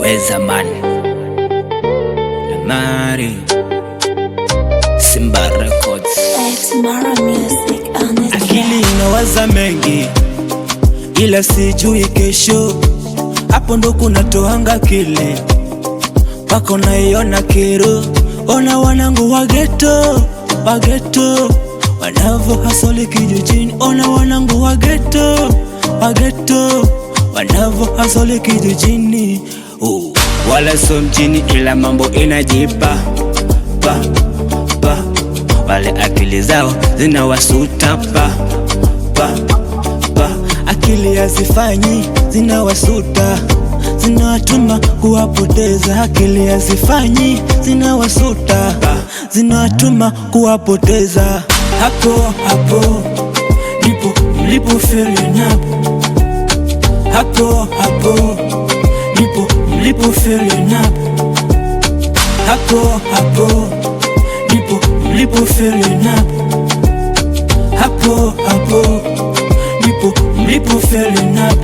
Weza man Lamari Simba Records. Akili inawaza mengi ila sijui kesho, hapo ndo kunatoanga akili pako naiona kero. Ona wanangu wa ghetto wanavo hasoli kijijini. Ona wanangu wa ghetto wanavo hasoli kijijini. Wala so mjini ila mambo inajipa wale akili zao zinawasuta akili hazifanyi zinawasuta, zinawatuma kuwapoteza. Akili hazifanyi zinawasuta, zinawatuma kuwapoteza. Hapo ndipo mlipo failing up. Hapo ndipo mlipo failing up. Hapo ndipo mlipo failing up. Hapo ndipo mlipo failing up.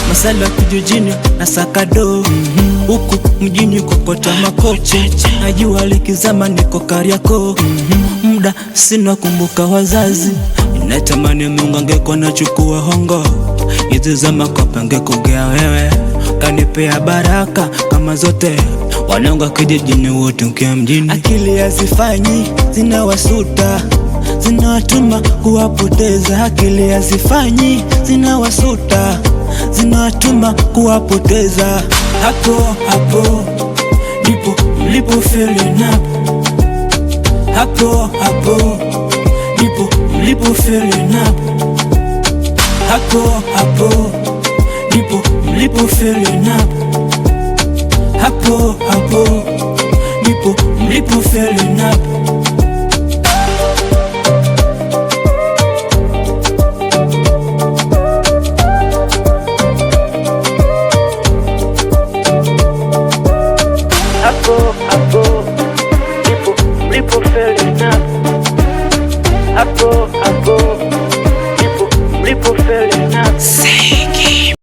Masala kijijini na sakado, huku mjini kokota makopo. Najua likizama niko Kariakoo, muda sina kumbuka wazazi. Natamani Mungu angekuwa nachukua hongo, hizi za makopa angekugea wewe, kanipea baraka kama zote wanangu kijijini wote ukia mjini. Akili hazifanyi zinawasuta, zinawatuma kuwapoteza. Akili hazifanyi zinawasuta, zinawatuma kuwapoteza. Hapo ndipo mlipo failing up. Hapo ndipo mlipo failing up. Hapo ndipo mlipo failing up. Hapo ndipo mlipo failing up.